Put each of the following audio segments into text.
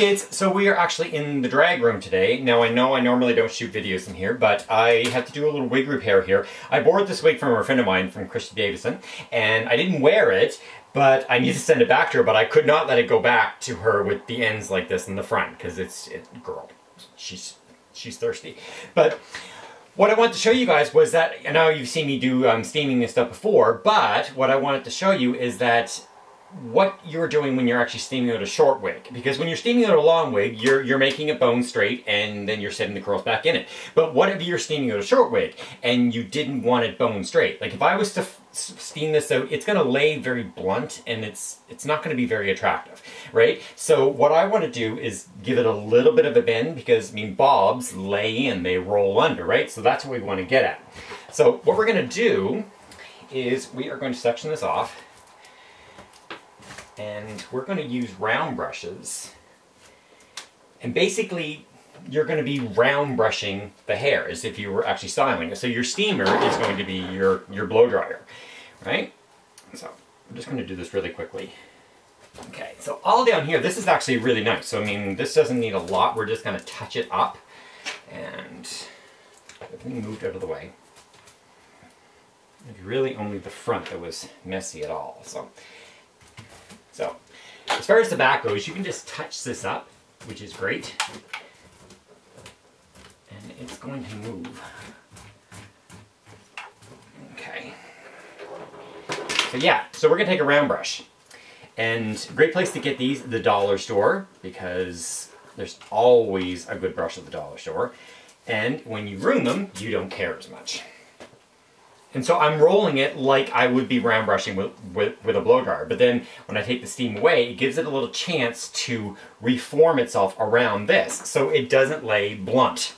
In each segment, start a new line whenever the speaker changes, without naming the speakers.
kids, so we are actually in the drag room today. Now I know I normally don't shoot videos in here, but I had to do a little wig repair here. I borrowed this wig from a friend of mine, from Kristi Davison, and I didn't wear it, but I need to send it back to her, but I could not let it go back to her with the ends like this in the front, because girl, she's thirsty. But what I wanted to show you guys was that, I know you've seen me do steaming and stuff before, but what I wanted to show you is that what you're doing when you're actually steaming out a short wig. Because when you're steaming out a long wig, you're making it bone straight and then you're setting the curls back in it. But what if you're steaming out a short wig and you didn't want it bone straight? Like if I was to steam this out, it's going to lay very blunt and it's not going to be very attractive, right? So what I want to do is give it a little bit of a bend because, I mean, bobs lay in, they roll under, right? So that's what we want to get at. So what we're going to do is we are going to section this off. And we're going to use round brushes. And basically, you're going to be round brushing the hair as if you were actually styling it. So your steamer is going to be your blow dryer, right? So I'm just going to do this really quickly. Okay, so all down here, this is actually really nice. So I mean, this doesn't need a lot. We're just going to touch it up. And everything moved out of the way. It's really only the front that was messy at all. So, as far as the back goes, you can just touch this up, which is great. And it's going to move. Okay. So yeah, so we're going to take a round brush. And great place to get these, the dollar store, because there's always a good brush at the dollar store. And when you ruin them, you don't care as much. And so I'm rolling it like I would be round brushing with a blow dryer. But then when I take the steam away, it gives it a little chance to reform itself around this so it doesn't lay blunt.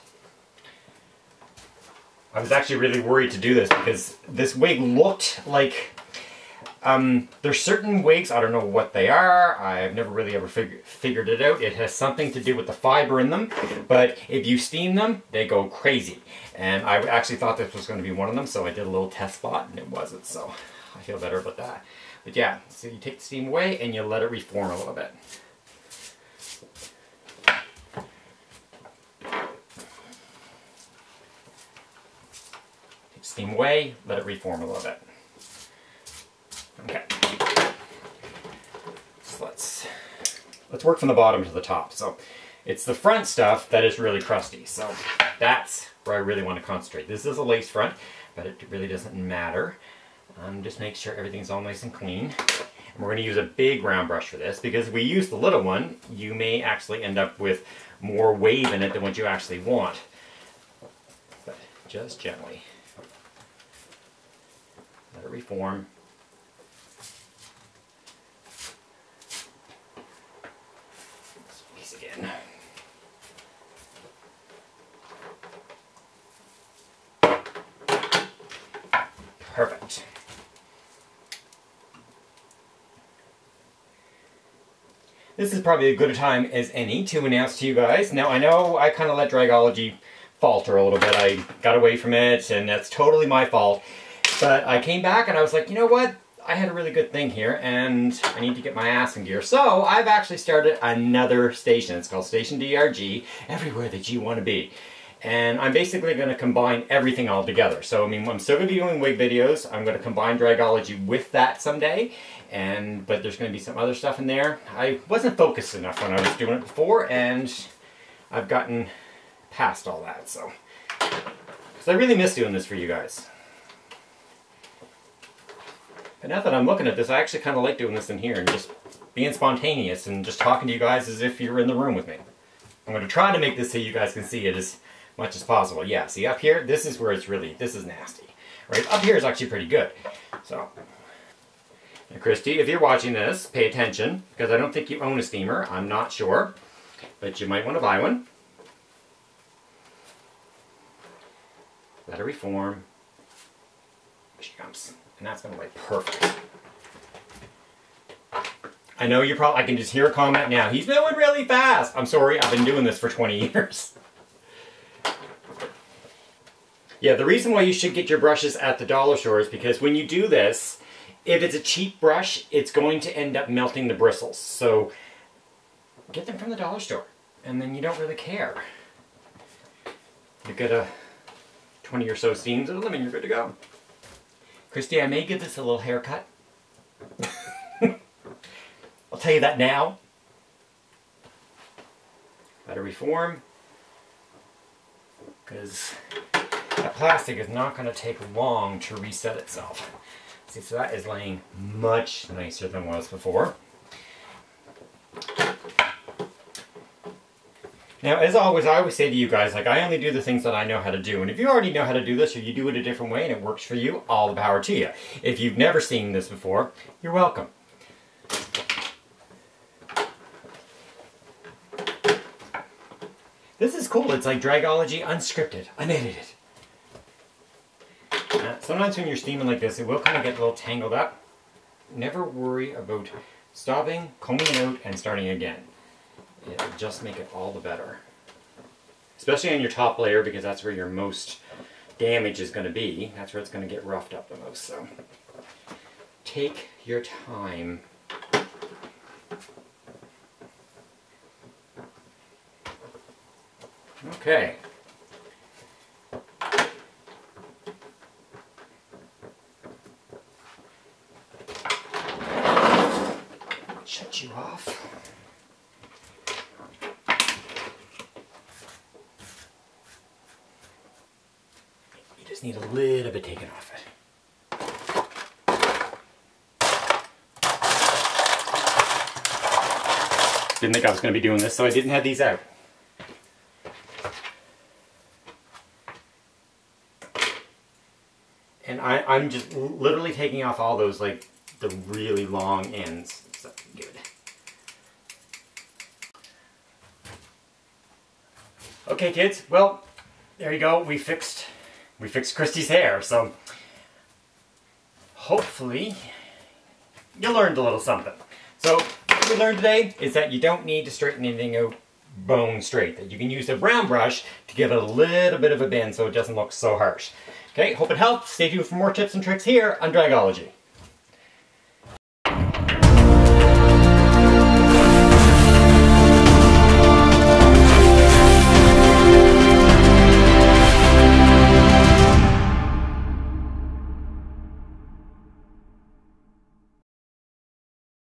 I was actually really worried to do this because this wig looked like... there's certain wigs, I don't know what they are, I've never really ever figured it out. It has something to do with the fiber in them, but if you steam them, they go crazy. And I actually thought this was going to be one of them, so I did a little test spot, and it wasn't, so I feel better about that. But yeah, so you take the steam away, and you let it reform a little bit. Take the steam away, let it reform a little bit. Okay, so let's work from the bottom to the top. So it's the front stuff that is really crusty. So that's where I really want to concentrate. This is a lace front, but it really doesn't matter. Just make sure everything's all nice and clean. And we're going to use a big round brush for this because if we use the little one, you may actually end up with more wave in it than what you actually want. But just gently. Let it reform. Again. Perfect. This is probably as good a time as any to announce to you guys. Now I know I kind of let Dragology falter a little bit. I got away from it and that's totally my fault. But I came back and I was like, you know what? I had a really good thing here and I need to get my ass in gear. So I've actually started another station. It's called Station DRG, everywhere that you want to be. And I'm basically going to combine everything all together. So I mean, I'm still going to be doing wig videos. I'm going to combine Dragology with that someday. But there's going to be some other stuff in there. I wasn't focused enough when I was doing it before and I've gotten past all that. So, because I really miss doing this for you guys. But now that I'm looking at this, I actually kind of like doing this in here and just being spontaneous and just talking to you guys as if you're in the room with me. I'm going to try to make this so you guys can see it as much as possible. Yeah, see up here, this is where it's really, this is nasty. Right, up here is actually pretty good. So, now Kristi, if you're watching this, pay attention, because I don't think you own a steamer. I'm not sure, but you might want to buy one. Let it reform. Here she comes. And that's going to lay perfect. I know you're probably, I can just hear a comment now. He's moving really fast. I'm sorry, I've been doing this for 20 years. Yeah, the reason why you should get your brushes at the dollar store is because when you do this, if it's a cheap brush, it's going to end up melting the bristles. So get them from the dollar store. And then you don't really care. You get a 20 or so steams of them and you're good to go. Kristi, I may give this a little haircut. I'll tell you that now. Better reform. Because that plastic is not going to take long to reset itself. See, so that is laying much nicer than it was before. Now, as always, I always say to you guys, like, I only do the things that I know how to do. And if you already know how to do this, or you do it a different way and it works for you, all the power to you. If you've never seen this before, you're welcome. This is cool. It's like Dragology unscripted, unedited. Sometimes when you're steaming like this, it will kind of get a little tangled up. Never worry about stopping, combing it out, and starting again. It'll just make it all the better. Especially on your top layer, because that's where your most damage is going to be. That's where it's going to get roughed up the most. So take your time. Okay. Shut you off. You just need a little bit taken off it. Didn't think I was going to be doing this, so I didn't have these out. And I'm just literally taking off all those, like, the really long ends. So good. Okay, kids. Well, there you go. We fixed Kristi's hair. So hopefully you learned a little something. So what we learned today is that you don't need to straighten anything out bone straight. That you can use a brown brush to give it a little bit of a bend so it doesn't look so harsh. Okay, hope it helped. Stay tuned for more tips and tricks here on Dragology.